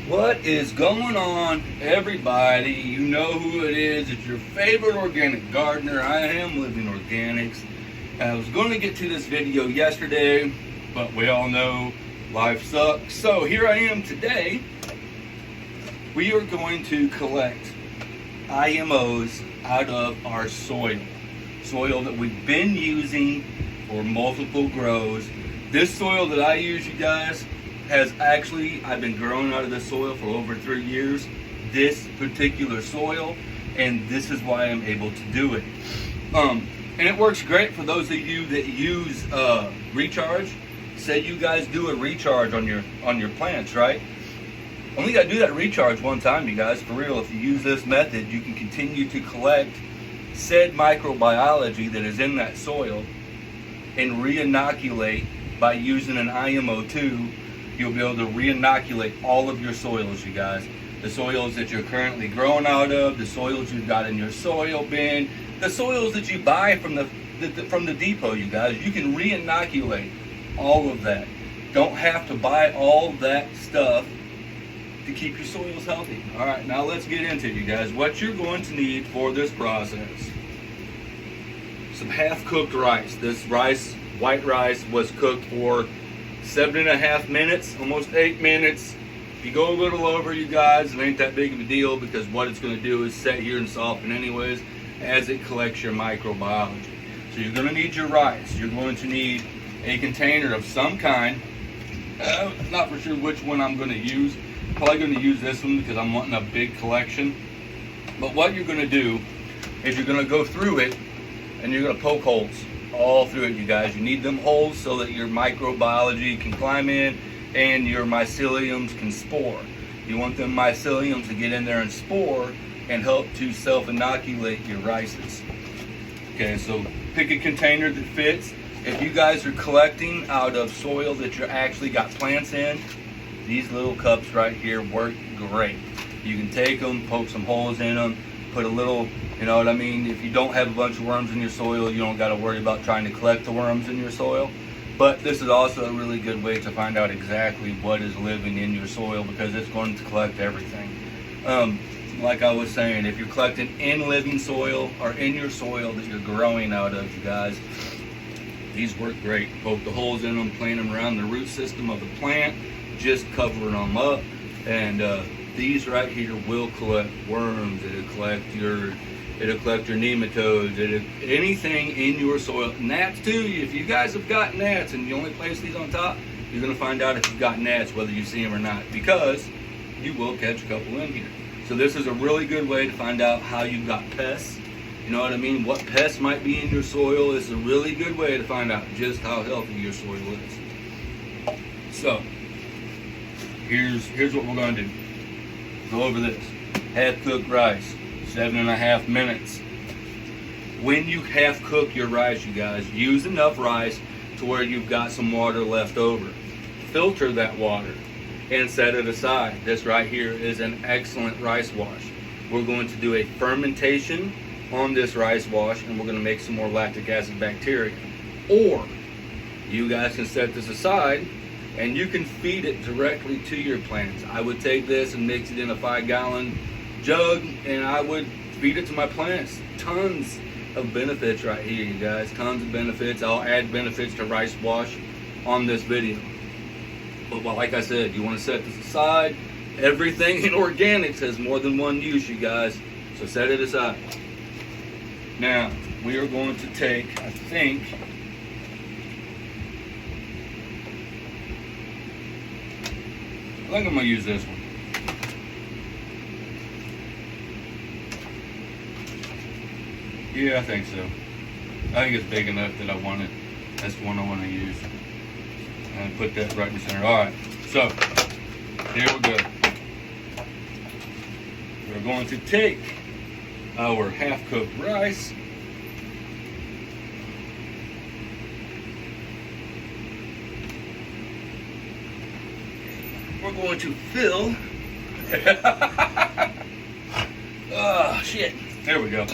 What is going on, everybody? You know who it is. It's your favorite organic gardener. I am Living Organics. I was going to get to this video yesterday, but we all know life sucks. So here I am today. We are going to collect IMOs out of our soil that we've been using for multiple grows. This soil that I use, you guys, I've been growing out of this soil for over 3 years, this particular soil, and this is why I'm able to do it. And it works great for those of you that use recharge. Say you guys do a recharge on your plants, right? Only got to do that recharge one time, you guys. For real, if you use this method, you can continue to collect said microbiology that is in that soil and re-inoculate by using an IMO2. You'll be able to re-inoculate all of your soils, you guys. The soils that you're currently growing out of, the soils you've got in your soil bin, the soils that you buy from the depot, you guys. You can re-inoculate all of that. Don't have to buy all that stuff to keep your soils healthy. All right, now let's get into it, you guys. What you're going to need for this process: some half-cooked rice. This rice, white rice, was cooked for 7.5 minutes, almost 8 minutes. If you go a little over, you guys, it ain't that big of a deal, because what it's going to do is sit here and soften anyways as it collects your microbiology. So you're going to need your rice. You're going to need a container of some kind. Not for sure which one I'm going to use. Probably going to use this one because I'm wanting a big collection. But what you're going to do is you're going to go through it and you're going to poke holes all through it, you guys. You need them holes so that your microbiology can climb in and your myceliums can spore. You want them myceliums to get in there and spore and help to self-inoculate your rices. Okay, so pick a container that fits. If you guys are collecting out of soil that you actually got plants in, these little cups right here work great. You can take them, poke some holes in them, put a little, you know what I mean? If you don't have a bunch of worms in your soil, you don't got to worry about trying to collect the worms in your soil. But this is also a really good way to find out exactly what is living in your soil, because it's going to collect everything. Like I was saying, if you're collecting in living soil or in your soil that you're growing out of, you guys, these work great. Poke the holes in them, plant them around the root system of the plant, just covering them up, and these right here will collect worms. It'll collect your nematodes, anything in your soil. Gnats too. If you guys have got gnats and you only place these on top, you're gonna find out if you've got gnats whether you see them or not, because you will catch a couple in here. So this is a really good way to find out how you've got pests. You know what I mean? What pests might be in your soil. Is a really good way to find out just how healthy your soil is. So here's what we're going to do. Go over this. Half-cooked rice, 7.5 minutes. When you half-cook your rice, you guys, use enough rice to where you've got some water left over. Filter that water and set it aside. This right here is an excellent rice wash. We're going to do a fermentation on this rice wash, and we're going to make some more lactic acid bacteria. Or you guys can set this aside and you can feed it directly to your plants. I would take this and mix it in a 5-gallon jug, and I would feed it to my plants. Tons of benefits right here, you guys. Tons of benefits. I'll add benefits to rice wash on this video. But like I said, you want to set this aside. Everything in organics has more than one use, you guys. So set it aside. Now, we are going to take, I think I'm going to use this one. Yeah, I think so. I think it's big enough that I want it. That's the one I want to use. And put that right in the center. Alright, so here we go. We're going to take our half-cooked rice. We're going to fill. Oh, shit. There we go.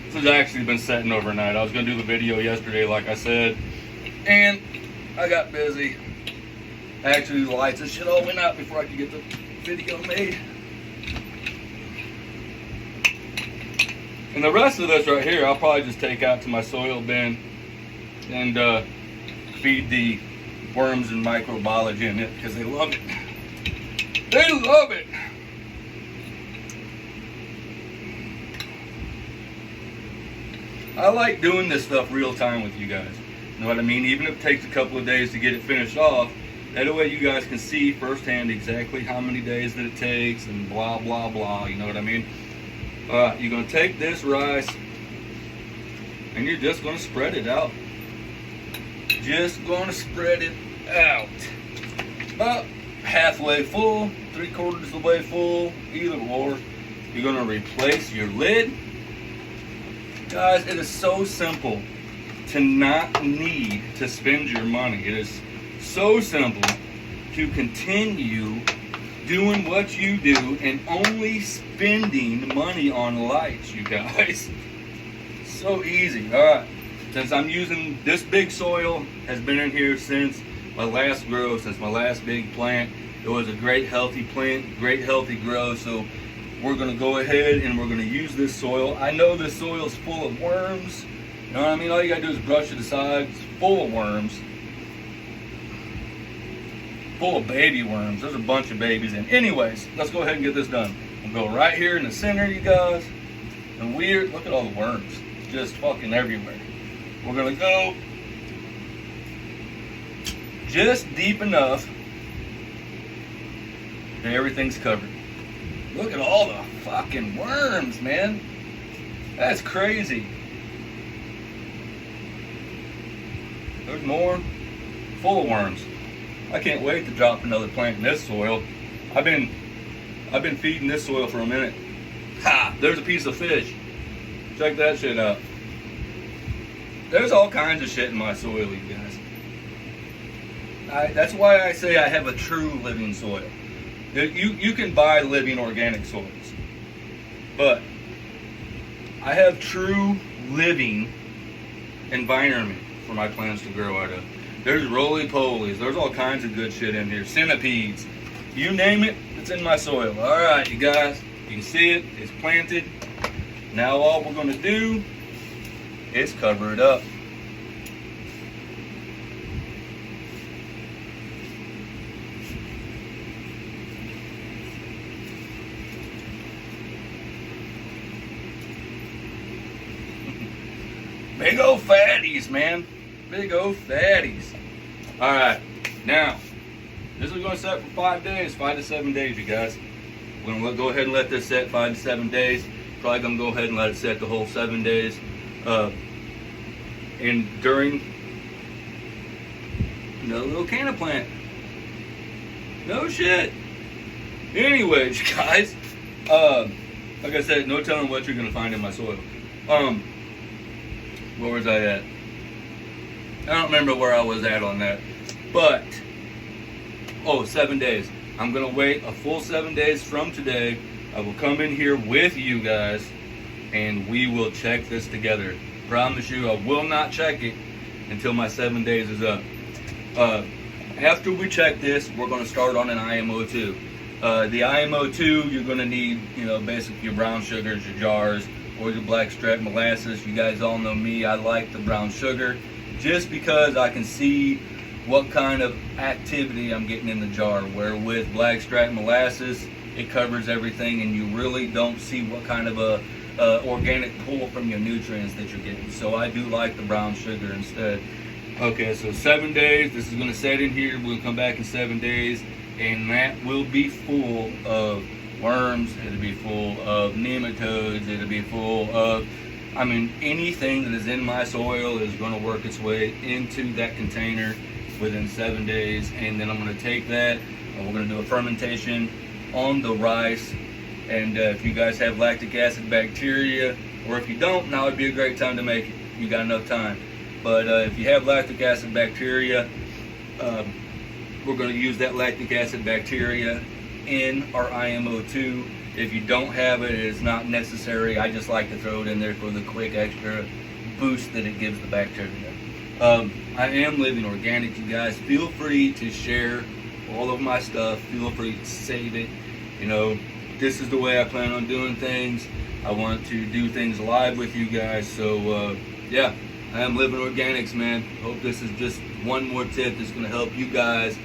This has actually been setting overnight. I was going to do the video yesterday, like I said, and I got busy. Actually, the lights and shit all went out before I could get the video made. And the rest of this right here, I'll probably just take out to my soil bin and feed the worms and microbiology in it because they love it. They love it. I like doing this stuff real time with you guys. You know what I mean? Even if it takes a couple of days to get it finished off, that way you guys can see firsthand exactly how many days that it takes and blah, blah, blah. You know what I mean? You're going to take this rice and you're just going to spread it out. Just going to spread it out. About halfway full, 3/4 of the way full, either or. You're going to replace your lid. Guys, it is so simple to not need to spend your money. It is so simple to continue doing what you do and only spending money on lights, you guys. So easy. All right. Since I'm using this big soil, has been in here since my last grow, since my last big plant. It was a great healthy plant, great healthy grow. So we're going to go ahead and we're going to use this soil. I know this soil is full of worms. You know what I mean? All you got to do is brush it aside. It's full of worms. Full of baby worms. There's a bunch of babies in. Anyways, let's go ahead and get this done. We'll go right here in the center, you guys. And weird, look at all the worms. Just fucking everywhere. We're going to go just deep enough that everything's covered. Look at all the fucking worms, man. That's crazy. There's more. Full of worms. I can't wait to drop another plant in this soil. I've been feeding this soil for a minute. Ha! There's a piece of fish. Check that shit out. There's all kinds of shit in my soil, you guys. That's why I say I have a true living soil. You can buy living organic soils, but I have true living environment for my plants to grow out of. There's roly-polies, there's all kinds of good shit in here, centipedes, you name it, it's in my soil. All right, you guys, you can see it, it's planted. Now all we're gonna do is cover it up. Big old fatties, man. Big old fatties. All right, now this is going to set for 5 days, 5 to 7 days, you guys. We're going to go ahead and let this set 5 to 7 days. Probably going to go ahead and let it set the whole 7 days. And during another little canna plant. No shit. Anyways, guys, like I said, no telling what you're going to find in my soil. Where was I at? I don't remember where I was at on that. But, 7 days. I'm going to wait a full 7 days from today. I will come in here with you guys and we will check this together. Promise you, I will not check it until my 7 days is up. After we check this, we're going to start on an IMO 2. The IMO 2, you're going to need, basically your brown sugars, your jars, or your blackstrap molasses. You guys all know me, I like the brown sugar just because I can see what kind of activity I'm getting in the jar, where with blackstrap molasses it covers everything and you really don't see what kind of a organic pull from your nutrients that you're getting. So I do like the brown sugar instead. Okay, so 7 days, this is going to set in here. We'll come back in 7 days and that will be full of worms, it'll be full of nematodes, it'll be full of, anything that is in my soil is going to work its way into that container within 7 days. And then I'm going to take that and we're going to do a fermentation on the rice. And if you guys have lactic acid bacteria, or if you don't, now would be a great time to make it. You got enough time. But if you have lactic acid bacteria, we're going to use that lactic acid bacteria in our IMO 2. If you don't have it, it is not necessary. I just like to throw it in there for the quick extra boost that it gives the bacteria. I am living organic, you guys. Feel free to share all of my stuff. Feel free to save it. You know, this is the way I plan on doing things. I want to do things live with you guys. So, yeah, I am living organics, man. Hope this is just one more tip that's going to help you guys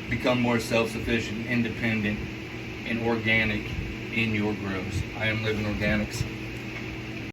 become more self-sufficient, independent, and organic in your grows. I am living organics.